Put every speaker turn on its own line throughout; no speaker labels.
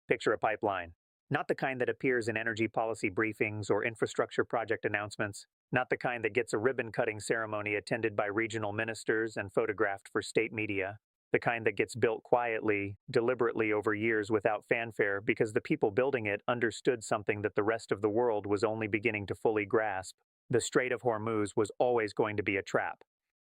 Picture a pipeline. Not the kind that appears in energy policy briefings or infrastructure project announcements, not the kind that gets a ribbon-cutting ceremony attended by regional ministers and photographed for state media. The kind that gets built quietly, deliberately over years without fanfare because the people building it understood something that the rest of the world was only beginning to fully grasp. The Strait of Hormuz was always going to be a trap.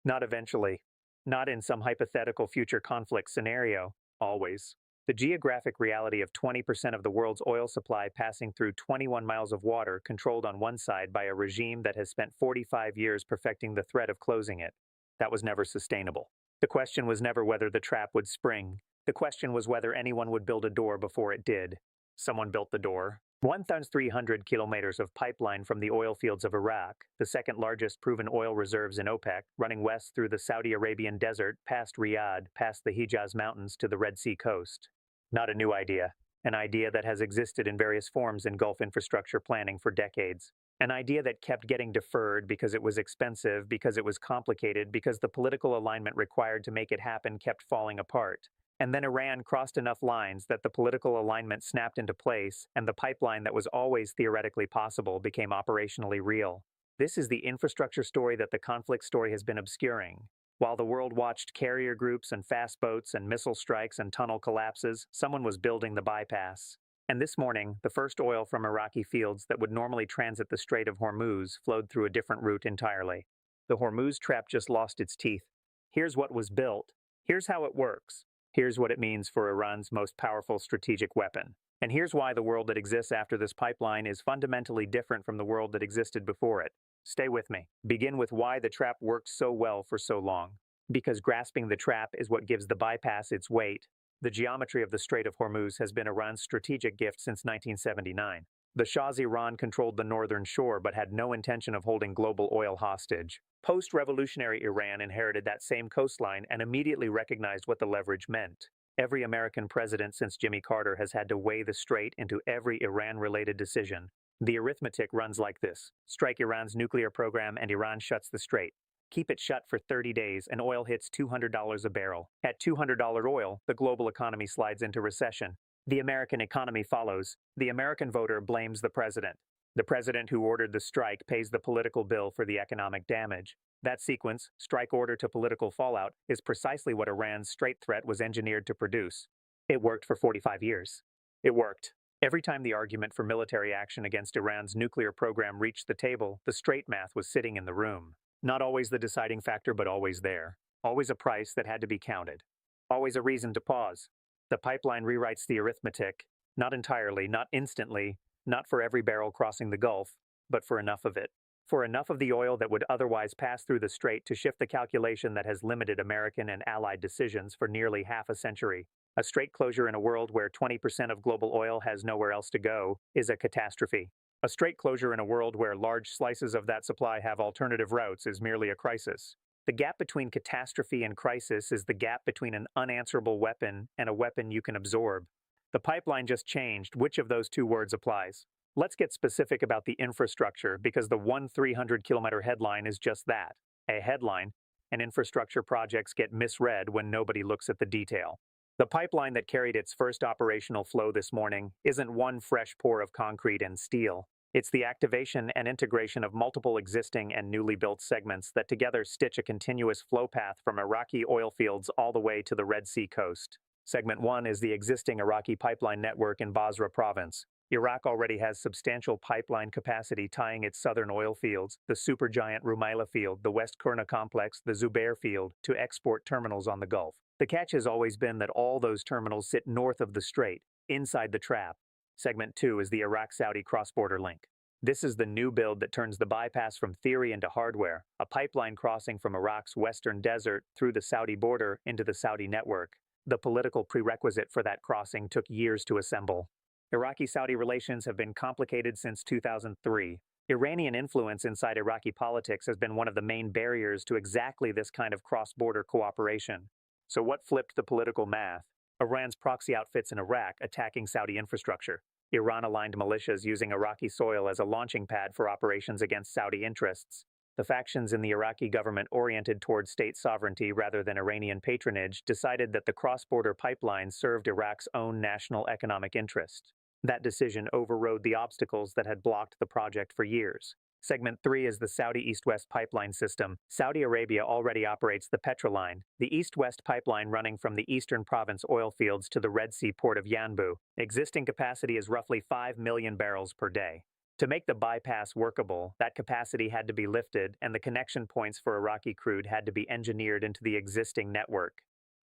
Not eventually. Not in some hypothetical future conflict scenario. Always. The geographic reality of 20% of the world's oil supply passing through 21 miles of water controlled on one side by a regime that has spent 45 years perfecting the threat of closing it. That was never sustainable. The question was never whether the trap would spring. The question was whether anyone would build a door before it did. Someone built the door. 1,300 kilometers of pipeline from the oil fields of Iraq, the second largest proven oil reserves in OPEC, running west through the Saudi Arabian desert, past Riyadh, past the Hijaz Mountains to the Red Sea coast. Not a new idea. An idea that has existed in various forms in Gulf infrastructure planning for decades. An idea that kept getting deferred because it was expensive, because it was complicated, because the political alignment required to make it happen kept falling apart. And then Iran crossed enough lines that the political alignment snapped into place, and the pipeline that was always theoretically possible became operationally real. This is the infrastructure story that the conflict story has been obscuring. While the world watched carrier groups and fast boats and missile strikes and tunnel collapses, someone was building the bypass. And this morning, the first oil from Iraqi fields that would normally transit the Strait of Hormuz flowed through a different route entirely. The Hormuz trap just lost its teeth. Here's what was built. Here's how it works. Here's what it means for Iran's most powerful strategic weapon. And here's why the world that exists after this pipeline is fundamentally different from the world that existed before it. Stay with me. Begin with why the trap worked so well for so long. Because grasping the trap is what gives the bypass its weight. The geometry of the Strait of Hormuz has been Iran's strategic gift since 1979. The Shah's Iran controlled the northern shore but had no intention of holding global oil hostage. Post-revolutionary Iran inherited that same coastline and immediately recognized what the leverage meant. Every American president since Jimmy Carter has had to weigh the strait into every Iran-related decision. The arithmetic runs like this. Strike Iran's nuclear program and Iran shuts the strait. Keep it shut for 30 days and oil hits $200 a barrel. At $200 oil, the global economy slides into recession. The American economy follows. The American voter blames the president. The president who ordered the strike pays the political bill for the economic damage. That sequence, strike order to political fallout, is precisely what Iran's Strait threat was engineered to produce. It worked for 45 years. It worked. Every time the argument for military action against Iran's nuclear program reached the table, the Strait math was sitting in the room. Not always the deciding factor, but always there. Always a price that had to be counted. Always a reason to pause. The pipeline rewrites the arithmetic. Not entirely, not instantly, not for every barrel crossing the Gulf, but for enough of it. For enough of the oil that would otherwise pass through the strait to shift the calculation that has limited American and Allied decisions for nearly half a century. A strait closure in a world where 20% of global oil has nowhere else to go is a catastrophe. A strait closure in a world where large slices of that supply have alternative routes is merely a crisis. The gap between catastrophe and crisis is the gap between an unanswerable weapon and a weapon you can absorb. The pipeline just changed which of those two words applies. Let's get specific about the infrastructure because the 300-kilometer headline is just that, a headline, and infrastructure projects get misread when nobody looks at the detail. The pipeline that carried its first operational flow this morning isn't one fresh pour of concrete and steel. It's the activation and integration of multiple existing and newly built segments that together stitch a continuous flow path from Iraqi oil fields all the way to the Red Sea coast. Segment 1 is the existing Iraqi pipeline network in Basra province. Iraq already has substantial pipeline capacity tying its southern oil fields, the supergiant Rumaila field, the West Kurna complex, the Zubair field, to export terminals on the Gulf. The catch has always been that all those terminals sit north of the strait, inside the trap. Segment 2 is the Iraq-Saudi cross-border link. This is the new build that turns the bypass from theory into hardware, a pipeline crossing from Iraq's western desert through the Saudi border into the Saudi network. The political prerequisite for that crossing took years to assemble. Iraqi-Saudi relations have been complicated since 2003. Iranian influence inside Iraqi politics has been one of the main barriers to exactly this kind of cross-border cooperation. So what flipped the political math? Iran's proxy outfits in Iraq attacking Saudi infrastructure. Iran-aligned militias using Iraqi soil as a launching pad for operations against Saudi interests. The factions in the Iraqi government oriented toward state sovereignty rather than Iranian patronage decided that the cross-border pipeline served Iraq's own national economic interest. That decision overrode the obstacles that had blocked the project for years. Segment 3 is the Saudi East-West pipeline system. Saudi Arabia already operates the Petroline, the East-West pipeline running from the eastern province oil fields to the Red Sea port of Yanbu. Existing capacity is roughly 5 million barrels per day. To make the bypass workable, that capacity had to be lifted, and the connection points for Iraqi crude had to be engineered into the existing network.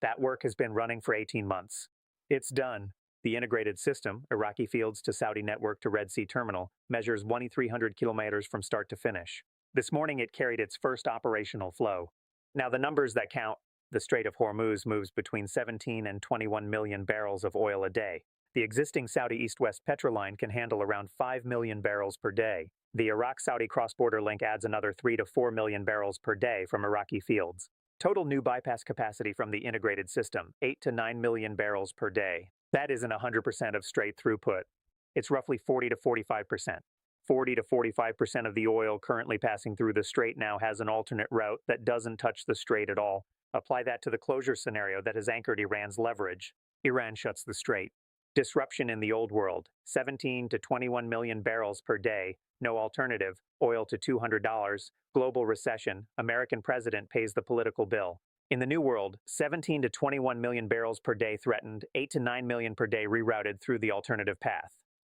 That work has been running for 18 months. It's done. The integrated system, Iraqi fields to Saudi network to Red Sea terminal, measures 2,300 kilometers from start to finish. This morning it carried its first operational flow. Now the numbers that count: the Strait of Hormuz moves between 17 and 21 million barrels of oil a day. The existing Saudi East-West Petroline can handle around 5 million barrels per day. The Iraq-Saudi cross-border link adds another 3 to 4 million barrels per day from Iraqi fields. Total new bypass capacity from the integrated system, 8 to 9 million barrels per day. That isn't 100% of straight throughput. It's roughly 40 to 45%. 40 to 45% of the oil currently passing through the Strait now has an alternate route that doesn't touch the Strait at all. Apply that to the closure scenario that has anchored Iran's leverage. Iran shuts the Strait. Disruption in the old world, 17 to 21 million barrels per day, no alternative, oil to $200, global recession, American president pays the political bill. In the new world, 17 to 21 million barrels per day threatened, 8 to 9 million per day rerouted through the alternative path.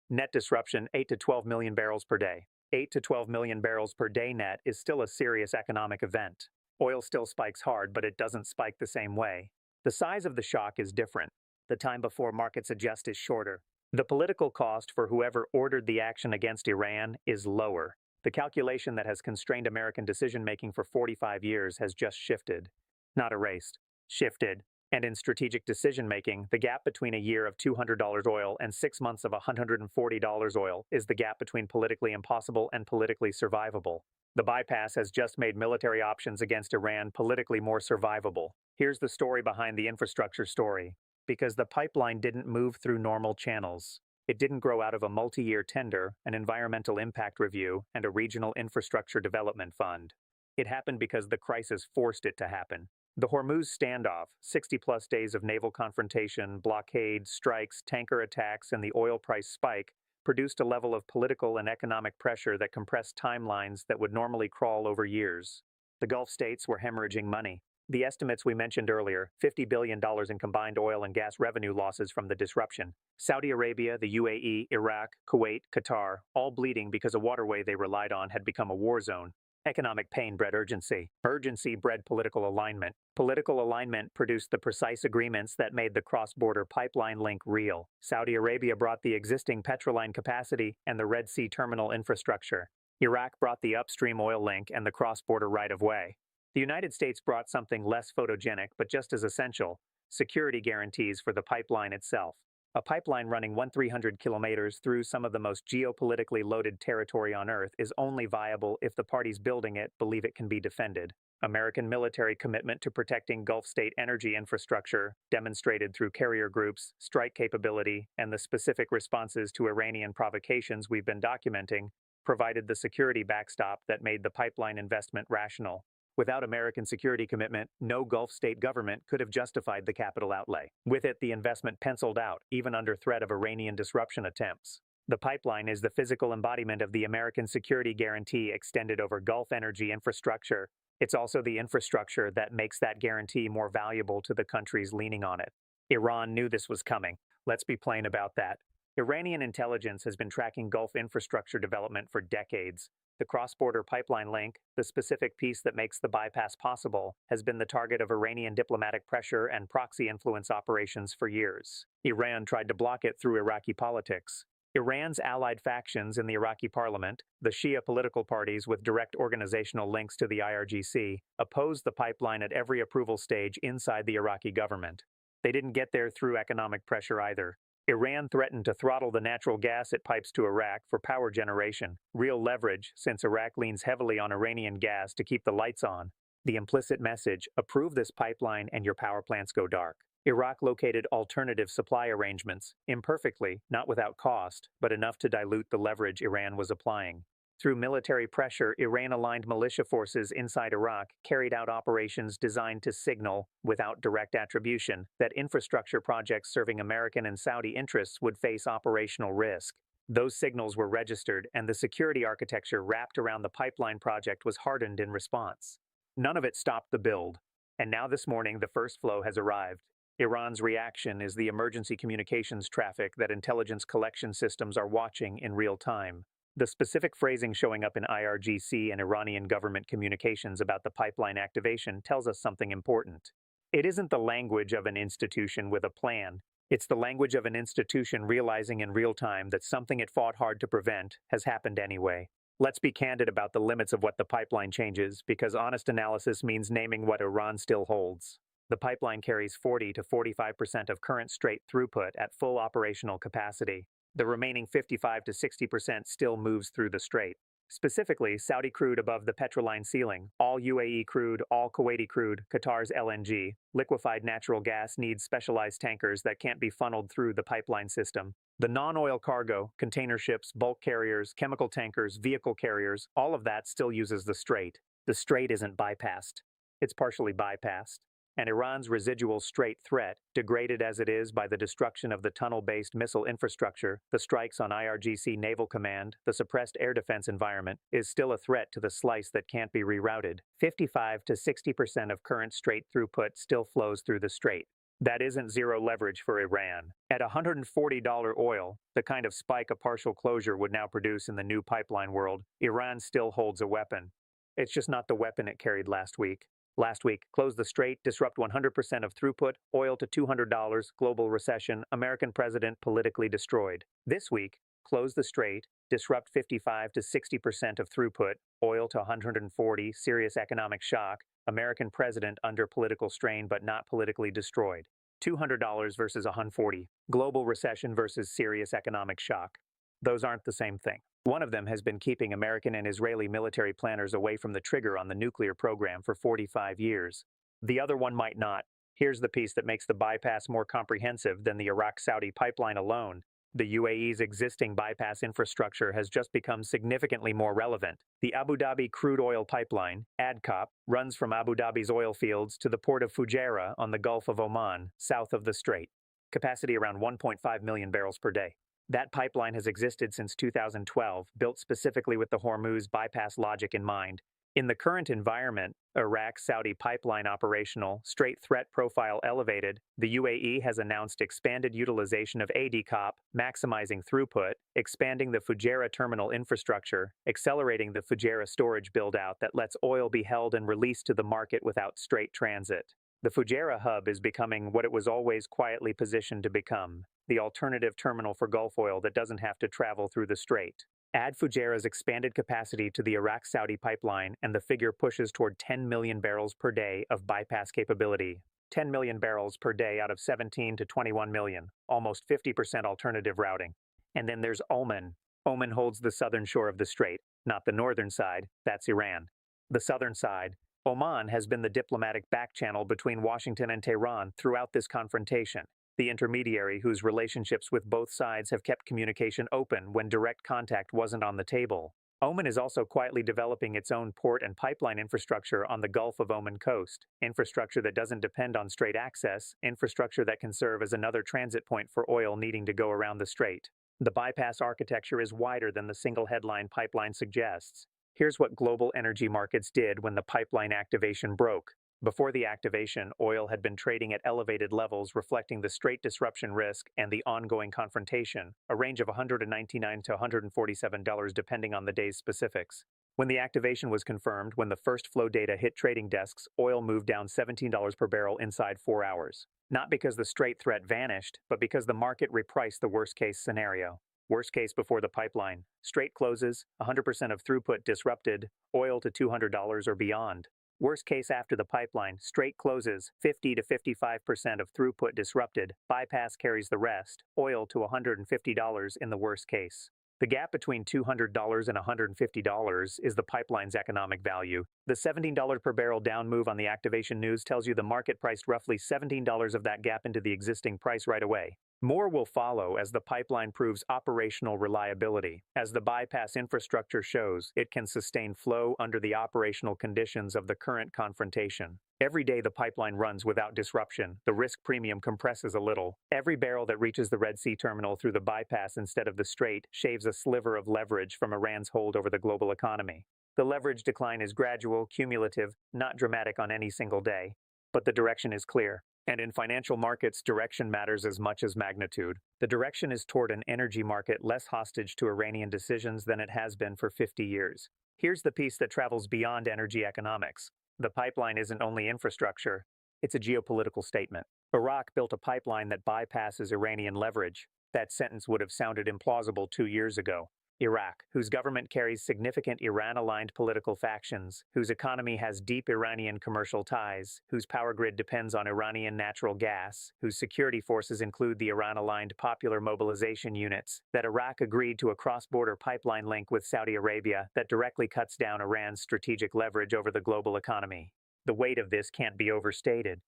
Net disruption, 8 to 12 million barrels per day. 8 to 12 million barrels per day net is still a serious economic event. Oil still spikes hard, but it doesn't spike the same way. The size of the shock is different. The time before markets adjust is shorter. The political cost for whoever ordered the action against Iran is lower. The calculation that has constrained American decision-making for 45 years has just shifted. Not erased. Shifted. And in strategic decision-making, the gap between a year of $200 oil and 6 months of $140 oil is the gap between politically impossible and politically survivable. The bypass has just made military options against Iran politically more survivable. Here's the story behind the infrastructure story. Because the pipeline didn't move through normal channels. It didn't grow out of a multi-year tender, an environmental impact review, and a regional infrastructure development fund. It happened because the crisis forced it to happen. The Hormuz standoff, 60-plus days of naval confrontation, blockade, strikes, tanker attacks, and the oil price spike, produced a level of political and economic pressure that compressed timelines that would normally crawl over years. The Gulf states were hemorrhaging money. The estimates we mentioned earlier, $50 billion in combined oil and gas revenue losses from the disruption. Saudi Arabia, the UAE, Iraq, Kuwait, Qatar, all bleeding because a waterway they relied on had become a war zone. Economic pain bred urgency. Urgency bred political alignment. Political alignment produced the precise agreements that made the cross-border pipeline link real. Saudi Arabia brought the existing Petroline capacity and the Red Sea terminal infrastructure. Iraq brought the upstream oil link and the cross-border right-of-way. The United States brought something less photogenic but just as essential: security guarantees for the pipeline itself. A pipeline running 1,300 kilometers through some of the most geopolitically loaded territory on Earth is only viable if the parties building it believe it can be defended. American military commitment to protecting Gulf state energy infrastructure, demonstrated through carrier groups, strike capability, and the specific responses to Iranian provocations we've been documenting, provided the security backstop that made the pipeline investment rational. Without American security commitment, no Gulf state government could have justified the capital outlay. With it, the investment penciled out, even under threat of Iranian disruption attempts. The pipeline is the physical embodiment of the American security guarantee extended over Gulf energy infrastructure. It's also the infrastructure that makes that guarantee more valuable to the countries leaning on it. Iran knew this was coming. Let's be plain about that. Iranian intelligence has been tracking Gulf infrastructure development for decades. The cross-border pipeline link, the specific piece that makes the bypass possible, has been the target of Iranian diplomatic pressure and proxy influence operations for years. Iran tried to block it through Iraqi politics. Iran's allied factions in the Iraqi parliament, the Shia political parties with direct organizational links to the IRGC, opposed the pipeline at every approval stage inside the Iraqi government. They didn't get there through economic pressure either. Iran threatened to throttle the natural gas it pipes to Iraq for power generation, real leverage since Iraq leans heavily on Iranian gas to keep the lights on. The implicit message: approve this pipeline and your power plants go dark. Iraq located alternative supply arrangements, imperfectly, not without cost, but enough to dilute the leverage Iran was applying. Through military pressure, Iran-aligned militia forces inside Iraq carried out operations designed to signal, without direct attribution, that infrastructure projects serving American and Saudi interests would face operational risk. Those signals were registered, and the security architecture wrapped around the pipeline project was hardened in response. None of it stopped the build. And now this morning, the first flow has arrived. Iran's reaction is the emergency communications traffic that intelligence collection systems are watching in real time. The specific phrasing showing up in IRGC and Iranian government communications about the pipeline activation tells us something important. It isn't the language of an institution with a plan. It's the language of an institution realizing in real time that something it fought hard to prevent has happened anyway. Let's be candid about the limits of what the pipeline changes, because honest analysis means naming what Iran still holds. The pipeline carries 40 to 45% of current Strait throughput at full operational capacity. The remaining 55 to 60% still moves through the Strait. Specifically, Saudi crude above the petroline ceiling, all UAE crude, all Kuwaiti crude, Qatar's LNG, liquefied natural gas needs specialized tankers that can't be funneled through the pipeline system. The non-oil cargo, container ships, bulk carriers, chemical tankers, vehicle carriers, all of that still uses the Strait. The Strait isn't bypassed. It's partially bypassed. And Iran's residual Strait threat, degraded as it is by the destruction of the tunnel-based missile infrastructure, the strikes on IRGC Naval Command, the suppressed air defense environment, is still a threat to the slice that can't be rerouted. 55 to 60% of current Strait throughput still flows through the Strait. That isn't zero leverage for Iran. At $140 oil, the kind of spike a partial closure would now produce in the new pipeline world, Iran still holds a weapon. It's just not the weapon it carried last week. Last week, close the Strait, disrupt 100% of throughput, oil to $200, global recession, American president politically destroyed. This week, close the Strait, disrupt 55 to 60% of throughput, oil to 140, serious economic shock, American president under political strain but not politically destroyed. $200 versus 140, global recession versus serious economic shock. Those aren't the same thing. One of them has been keeping American and Israeli military planners away from the trigger on the nuclear program for 45 years. The other one might not. Here's the piece that makes the bypass more comprehensive than the Iraq-Saudi pipeline alone. The UAE's existing bypass infrastructure has just become significantly more relevant. The Abu Dhabi crude oil pipeline, ADCOP, runs from Abu Dhabi's oil fields to the port of Fujairah on the Gulf of Oman, south of the Strait. Capacity around 1.5 million barrels per day. That pipeline has existed since 2012, built specifically with the Hormuz bypass logic in mind. In the current environment, Iraq-Saudi pipeline operational, Strait threat profile elevated, the UAE has announced expanded utilization of ADCOP, maximizing throughput, expanding the Fujairah terminal infrastructure, accelerating the Fujairah storage build-out that lets oil be held and released to the market without Strait transit. The Fujairah hub is becoming what it was always quietly positioned to become, the alternative terminal for Gulf oil that doesn't have to travel through the Strait. Add Fujairah's expanded capacity to the Iraq-Saudi pipeline and the figure pushes toward 10 million barrels per day of bypass capability. 10 million barrels per day out of 17 to 21 million, almost 50% alternative routing. And then there's Oman. Oman holds the southern shore of the Strait, not the northern side, that's Iran. The southern side, Oman has been the diplomatic backchannel between Washington and Tehran throughout this confrontation, the intermediary whose relationships with both sides have kept communication open when direct contact wasn't on the table. Oman is also quietly developing its own port and pipeline infrastructure on the Gulf of Oman coast, infrastructure that doesn't depend on Strait access, infrastructure that can serve as another transit point for oil needing to go around the Strait. The bypass architecture is wider than the single headline pipeline suggests. Here's what global energy markets did when the pipeline activation broke. Before the activation, oil had been trading at elevated levels reflecting the Strait disruption risk and the ongoing confrontation, a range of $199 to $147 depending on the day's specifics. When the activation was confirmed, when the first flow data hit trading desks, oil moved down $17 per barrel inside 4 hours. Not because the Strait threat vanished, but because the market repriced the worst-case scenario. Worst case before the pipeline, Strait closes, 100% of throughput disrupted, oil to $200 or beyond. Worst case after the pipeline, Strait closes, 50 to 55% of throughput disrupted, bypass carries the rest, oil to $150 in the worst case. The gap between $200 and $150 is the pipeline's economic value. The $17 per barrel down move on the activation news tells you the market priced roughly $17 of that gap into the existing price right away. More will follow as the pipeline proves operational reliability. As the bypass infrastructure shows, it can sustain flow under the operational conditions of the current confrontation. Every day the pipeline runs without disruption, the risk premium compresses a little. Every barrel that reaches the Red Sea terminal through the bypass instead of the Strait shaves a sliver of leverage from Iran's hold over the global economy. The leverage decline is gradual, cumulative, not dramatic on any single day. But the direction is clear. And in financial markets, direction matters as much as magnitude. The direction is toward an energy market less hostage to Iranian decisions than it has been for 50 years. Here's the piece that travels beyond energy economics. The pipeline isn't only infrastructure, it's a geopolitical statement. Iraq built a pipeline that bypasses Iranian leverage. That sentence would have sounded implausible 2 years ago. Iraq, whose government carries significant Iran-aligned political factions, whose economy has deep Iranian commercial ties, whose power grid depends on Iranian natural gas, whose security forces include the Iran-aligned Popular Mobilization Units, that Iraq agreed to a cross-border pipeline link with Saudi Arabia that directly cuts down Iran's strategic leverage over the global economy. The weight of this can't be overstated.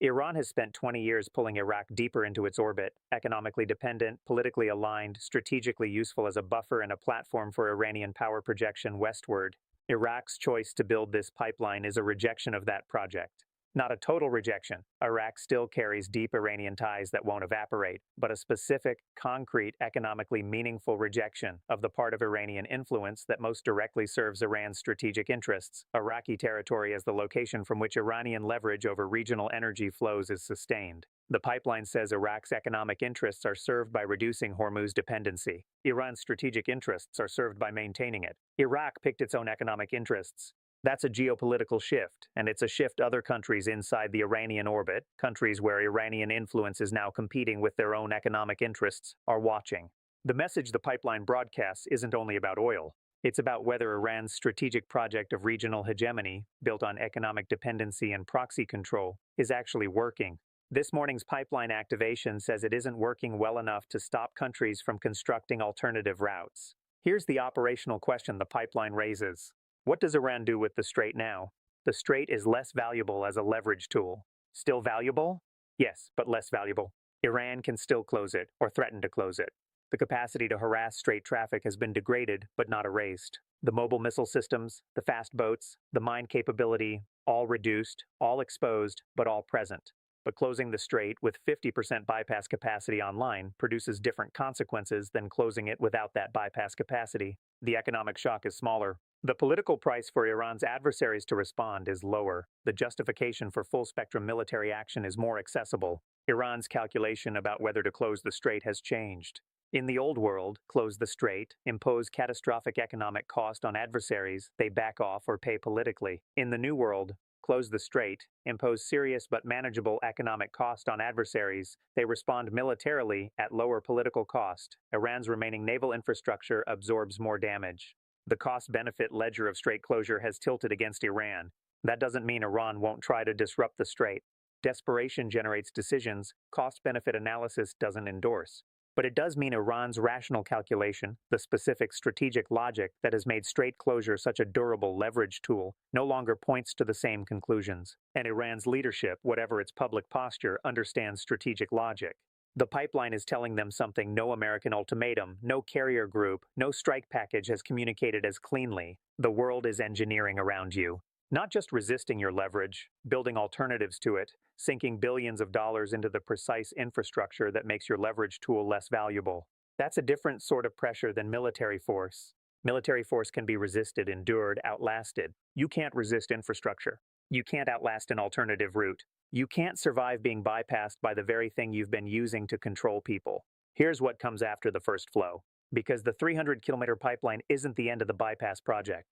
Iran has spent 20 years pulling Iraq deeper into its orbit, economically dependent, politically aligned, strategically useful as a buffer and a platform for Iranian power projection westward. Iraq's choice to build this pipeline is a rejection of that project. Not a total rejection. Iraq still carries deep Iranian ties that won't evaporate, but a specific, concrete, economically meaningful rejection of the part of Iranian influence that most directly serves Iran's strategic interests. Iraqi territory as the location from which Iranian leverage over regional energy flows is sustained. The pipeline says Iraq's economic interests are served by reducing Hormuz dependency. Iran's strategic interests are served by maintaining it. Iraq picked its own economic interests. That's a geopolitical shift, and it's a shift other countries inside the Iranian orbit, countries where Iranian influence is now competing with their own economic interests, are watching. The message the pipeline broadcasts isn't only about oil. It's about whether Iran's strategic project of regional hegemony, built on economic dependency and proxy control, is actually working. This morning's pipeline activation says it isn't working well enough to stop countries from constructing alternative routes. Here's the operational question the pipeline raises. What does Iran do with the Strait now? The Strait is less valuable as a leverage tool. Still valuable? Yes, but less valuable. Iran can still close it, or threaten to close it. The capacity to harass Strait traffic has been degraded, but not erased. The mobile missile systems, the fast boats, the mine capability, all reduced, all exposed, but all present. But closing the Strait with 50% bypass capacity online produces different consequences than closing it without that bypass capacity. The economic shock is smaller. The political price for Iran's adversaries to respond is lower. The justification for full-spectrum military action is more accessible. Iran's calculation about whether to close the Strait has changed. In the old world, close the Strait, impose catastrophic economic cost on adversaries, they back off or pay politically. In the new world, close the Strait, impose serious but manageable economic cost on adversaries, they respond militarily at lower political cost. Iran's remaining naval infrastructure absorbs more damage. The cost-benefit ledger of Strait closure has tilted against Iran. That doesn't mean Iran won't try to disrupt the Strait. Desperation generates decisions, cost-benefit analysis doesn't endorse. But it does mean Iran's rational calculation, the specific strategic logic that has made Strait closure such a durable leverage tool, no longer points to the same conclusions. And Iran's leadership, whatever its public posture, understands strategic logic. The pipeline is telling them something no American ultimatum, no carrier group, no strike package has communicated as cleanly. The world is engineering around you. Not just resisting your leverage, building alternatives to it, sinking billions of dollars into the precise infrastructure that makes your leverage tool less valuable. That's a different sort of pressure than military force. Military force can be resisted, endured, outlasted. You can't resist infrastructure. You can't outlast an alternative route. You can't survive being bypassed by the very thing you've been using to control people. Here's what comes after the first flow. Because the 300-kilometer pipeline isn't the end of the bypass project.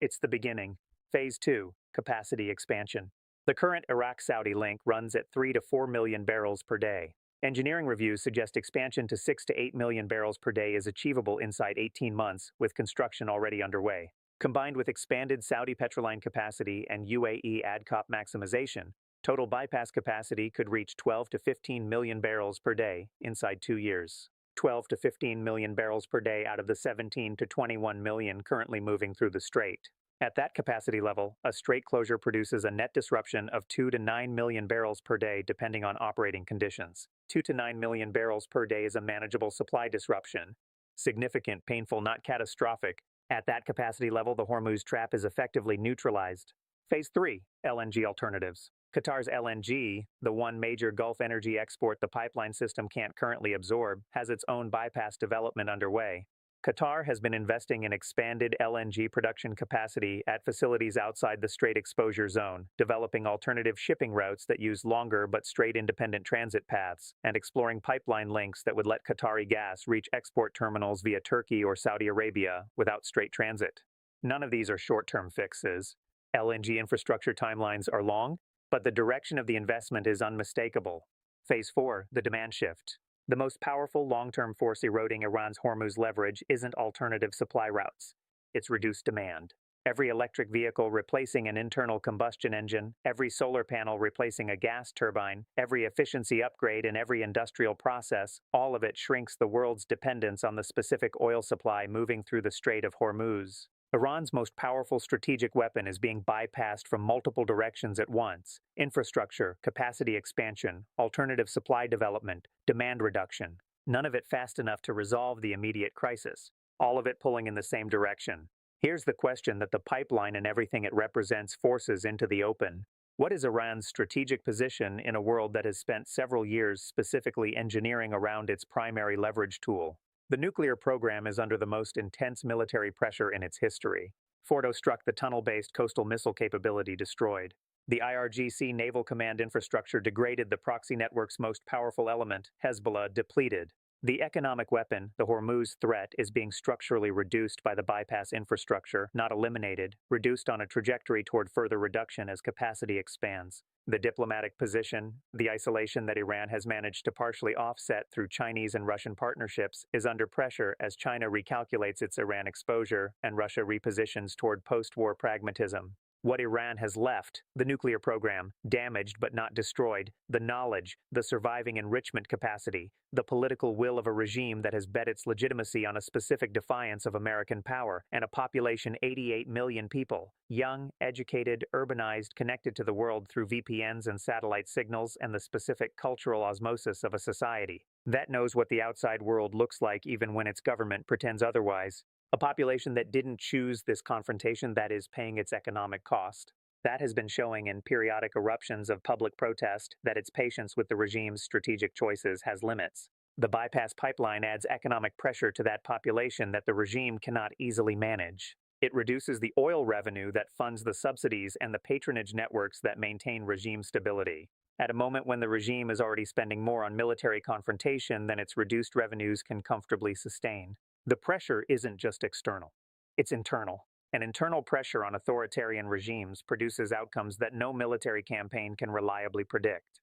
It's the beginning. Phase 2, capacity expansion. The current Iraq-Saudi link runs at 3 to 4 million barrels per day. Engineering reviews suggest expansion to 6 to 8 million barrels per day is achievable inside 18 months, with construction already underway. Combined with expanded Saudi Petroline capacity and UAE ADCOP maximization, total bypass capacity could reach 12 to 15 million barrels per day inside 2 years. 12 to 15 million barrels per day out of the 17 to 21 million currently moving through the Strait. At that capacity level, a Strait closure produces a net disruption of 2 to 9 million barrels per day depending on operating conditions. 2 to 9 million barrels per day is a manageable supply disruption. Significant, painful, not catastrophic. At that capacity level, the Hormuz trap is effectively neutralized. Phase 3, LNG alternatives. Qatar's LNG, the one major Gulf energy export the pipeline system can't currently absorb, has its own bypass development underway. Qatar has been investing in expanded LNG production capacity at facilities outside the Strait exposure zone, developing alternative shipping routes that use longer but Strait-independent transit paths, and exploring pipeline links that would let Qatari gas reach export terminals via Turkey or Saudi Arabia without Strait transit. None of these are short-term fixes. LNG infrastructure timelines are long, but the direction of the investment is unmistakable. Phase 4, the demand shift. The most powerful long-term force eroding Iran's Hormuz leverage isn't alternative supply routes. It's reduced demand. Every electric vehicle replacing an internal combustion engine, every solar panel replacing a gas turbine, every efficiency upgrade in every industrial process, all of it shrinks the world's dependence on the specific oil supply moving through the Strait of Hormuz. Iran's most powerful strategic weapon is being bypassed from multiple directions at once: infrastructure, capacity expansion, alternative supply development, demand reduction. None of it fast enough to resolve the immediate crisis. All of it pulling in the same direction. Here's the question that the pipeline and everything it represents forces into the open. What is Iran's strategic position in a world that has spent several years specifically engineering around its primary leverage tool? The nuclear program is under the most intense military pressure in its history. Fordo struck, the tunnel-based coastal missile capability destroyed. The IRGC Naval Command infrastructure degraded, the proxy network's most powerful element, Hezbollah, depleted. The economic weapon, the Hormuz threat, is being structurally reduced by the bypass infrastructure, not eliminated, reduced on a trajectory toward further reduction as capacity expands. The diplomatic position, the isolation that Iran has managed to partially offset through Chinese and Russian partnerships, is under pressure as China recalculates its Iran exposure and Russia repositions toward post-war pragmatism. What Iran has left: the nuclear program, damaged but not destroyed, the knowledge, the surviving enrichment capacity, the political will of a regime that has bet its legitimacy on a specific defiance of American power, and a population 88 million people, young, educated, urbanized, connected to the world through VPNs and satellite signals, and the specific cultural osmosis of a society that knows what the outside world looks like even when its government pretends otherwise. A population that didn't choose this confrontation, that is paying its economic cost. That has been showing in periodic eruptions of public protest that its patience with the regime's strategic choices has limits. The bypass pipeline adds economic pressure to that population that the regime cannot easily manage. It reduces the oil revenue that funds the subsidies and the patronage networks that maintain regime stability. At a moment when the regime is already spending more on military confrontation than its reduced revenues can comfortably sustain. The pressure isn't just external, it's internal. And internal pressure on authoritarian regimes produces outcomes that no military campaign can reliably predict.